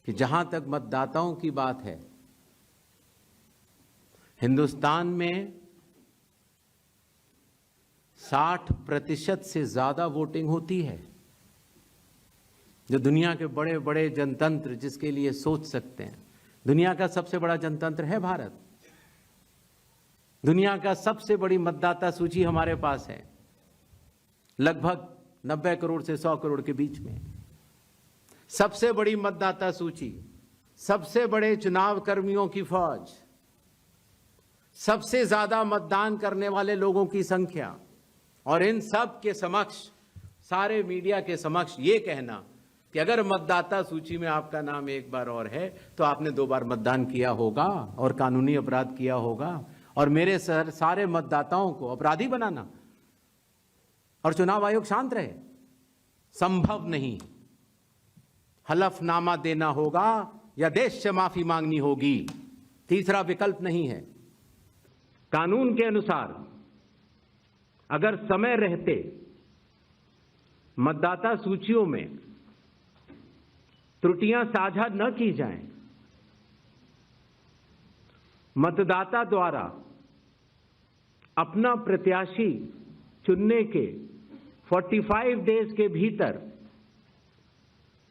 कि जहां तक मतदाताओं की बात है, हिंदुस्तान में 60% से ज्यादा वोटिंग होती है। जो दुनिया के बड़े बड़े जनतंत्र जिसके लिए सोच सकते हैं, दुनिया का सबसे बड़ा जनतंत्र है भारत। दुनिया का सबसे बड़ी मतदाता सूची हमारे पास है, लगभग 90 करोड़ से 100 करोड़ के बीच में। सबसे बड़ी मतदाता सूची, सबसे बड़े चुनाव कर्मियों की फौज, सबसे ज्यादा मतदान करने वाले लोगों की संख्या, और इन सब के समक्ष, सारे मीडिया के समक्ष ये कहना कि अगर मतदाता सूची में आपका नाम एक बार और है तो आपने 2 बार मतदान किया होगा और कानूनी अपराध किया होगा, और मेरे सारे मतदाताओं को अपराधी बनाना और चुनाव आयोग शांत रहे, संभव नहीं। हलफनामा देना होगा या देश से माफी मांगनी होगी, तीसरा विकल्प नहीं है। कानून के अनुसार अगर समय रहते मतदाता सूचियों में त्रुटियां साझा न की जाएं, मतदाता द्वारा अपना प्रत्याशी चुनने के 45 डेज के भीतर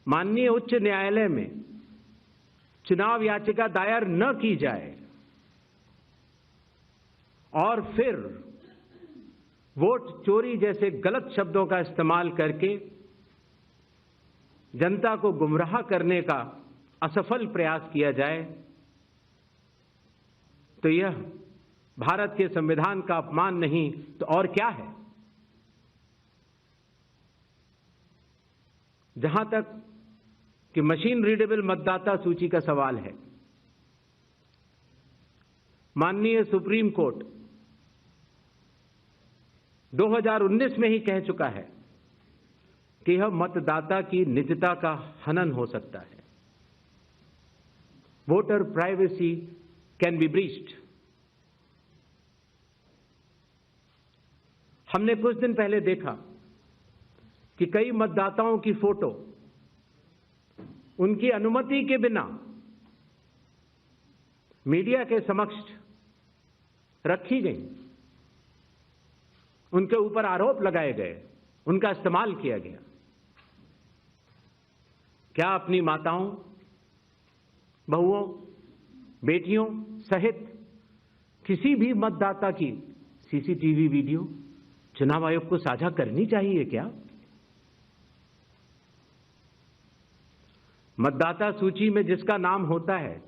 माननीय उच्च न्यायालय में चुनाव याचिका दायर न की जाए और फिर वोट चोरी जैसे गलत शब्दों का इस्तेमाल करके जनता को गुमराह करने का असफल प्रयास किया जाए, तो यह भारत के संविधान का अपमान नहीं तो और क्या है। जहां तक कि मशीन रीडेबल मतदाता सूची का सवाल है, माननीय सुप्रीम कोर्ट 2019 में ही कह चुका है कि यह मतदाता की निजता का हनन हो सकता है। Voter privacy can be breached. हमने कुछ दिन पहले देखा कि कई मतदाताओं की फोटो उनकी अनुमति के बिना मीडिया के समक्ष रखी गई, उनके ऊपर आरोप लगाए गए, उनका इस्तेमाल किया गया। क्या अपनी माताओं, बहुओं, बेटियों सहित किसी भी मतदाता की सीसीटीवी वीडियो चुनाव आयोग को साझा करनी चाहिए क्या? मतदाता सूची में जिसका नाम होता है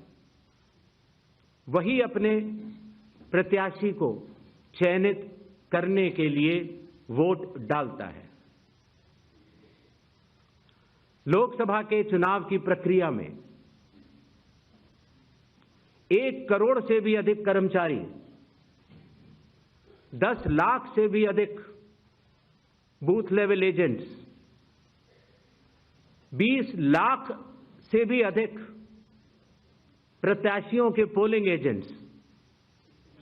वही अपने प्रत्याशी को चयनित करने के लिए वोट डालता है। लोकसभा के चुनाव की प्रक्रिया में 1 करोड़ से भी अधिक कर्मचारी, 10 लाख से भी अधिक बूथ लेवल एजेंट्स, 20 लाख से भी अधिक प्रत्याशियों के पोलिंग एजेंट्स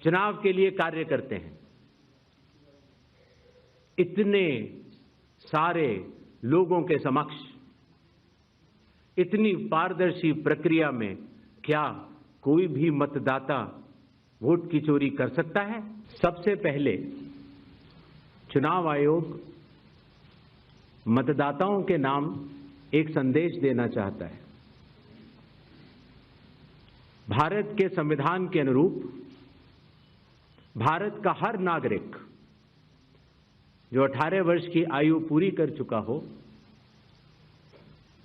चुनाव के लिए कार्य करते हैं। इतने सारे लोगों के समक्ष इतनी पारदर्शी प्रक्रिया में क्या कोई भी मतदाता वोट की चोरी कर सकता है? सबसे पहले चुनाव आयोग मतदाताओं के नाम एक संदेश देना चाहता है। भारत के संविधान के अनुरूप भारत का हर नागरिक जो 18 वर्ष की आयु पूरी कर चुका हो,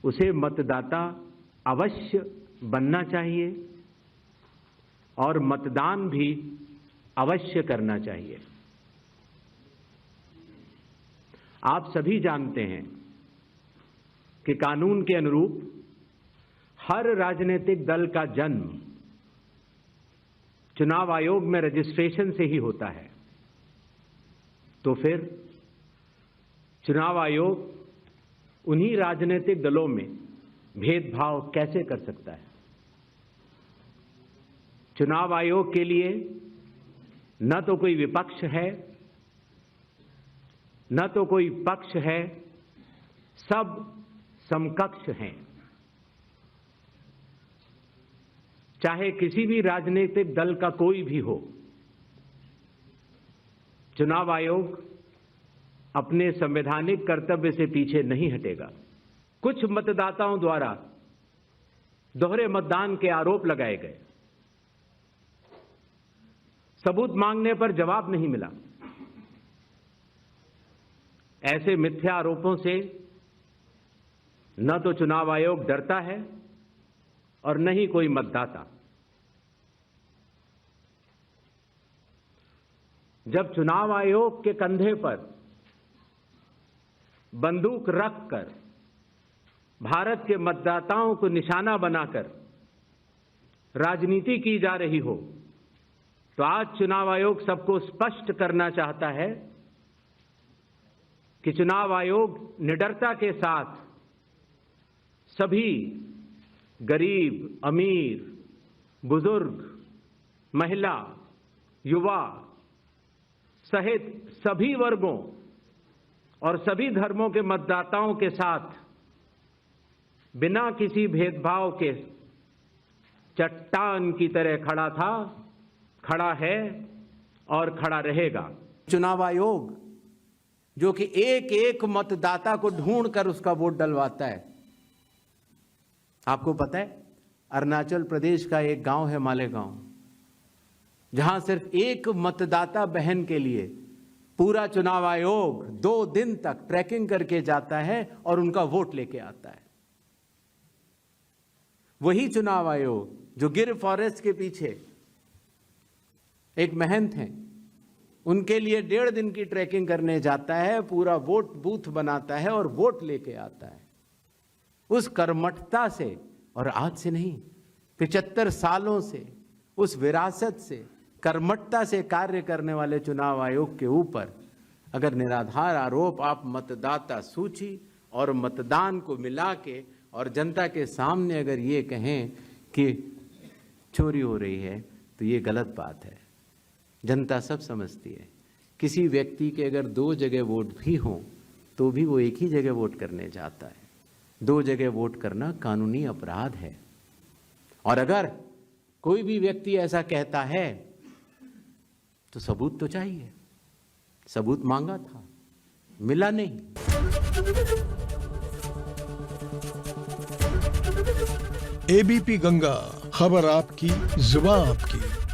उसे मतदाता अवश्य बनना चाहिए और मतदान भी अवश्य करना चाहिए। आप सभी जानते हैं कि कानून के अनुरूप हर राजनीतिक दल का जन्म चुनाव आयोग में रजिस्ट्रेशन से ही होता है। तो फिर चुनाव आयोग उन्हीं राजनीतिक दलों में भेदभाव कैसे कर सकता है? चुनाव आयोग के लिए न तो कोई विपक्ष है, न तो कोई पक्ष है, सब समकक्ष हैं। चाहे किसी भी राजनीतिक दल का कोई भी हो, चुनाव आयोग अपने संवैधानिक कर्तव्य से पीछे नहीं हटेगा। कुछ मतदाताओं द्वारा दोहरे मतदान के आरोप लगाए गए, सबूत मांगने पर जवाब नहीं मिला। ऐसे मिथ्या आरोपों से न तो चुनाव आयोग डरता है और न ही कोई मतदाता। जब चुनाव आयोग के कंधे पर बंदूक रखकर भारत के मतदाताओं को निशाना बनाकर राजनीति की जा रही हो, तो आज चुनाव आयोग सबको स्पष्ट करना चाहता है कि चुनाव आयोग निडरता के साथ सभी गरीब, अमीर, बुजुर्ग, महिला, युवा सहित सभी वर्गों और सभी धर्मों के मतदाताओं के साथ बिना किसी भेदभाव के चट्टान की तरह खड़ा था, खड़ा है और खड़ा रहेगा। चुनाव आयोग जो कि एक एक मतदाता को ढूंढकर उसका वोट डलवाता है। आपको पता है, अरुणाचल प्रदेश का एक गांव है मालेगांव, जहां सिर्फ एक मतदाता बहन के लिए पूरा चुनाव आयोग 2 दिन तक ट्रैकिंग करके जाता है और उनका वोट लेके आता है। वही चुनाव आयोग जो गिर फॉरेस्ट के पीछे एक महंत हैं, उनके लिए 1.5 दिन की ट्रैकिंग करने जाता है, पूरा वोट बूथ बनाता है और वोट लेके आता है। उस कर्मठता से, और आज से नहीं 75 सालों से, उस विरासत से, कर्मठता से कार्य करने वाले चुनाव आयोग के ऊपर अगर निराधार आरोप आप मतदाता सूची और मतदान को मिला के और जनता के सामने अगर ये कहें कि चोरी हो रही है, तो ये गलत बात है। जनता सब समझती है। किसी व्यक्ति के अगर 2 जगह वोट भी हों तो भी वो एक ही जगह वोट करने जाता है। 2 जगह वोट करना कानूनी अपराध है। और अगर कोई भी व्यक्ति ऐसा कहता है तो सबूत तो चाहिए। सबूत मांगा था, मिला नहीं। एबीपी गंगा, खबर आपकी, जुबान आपकी।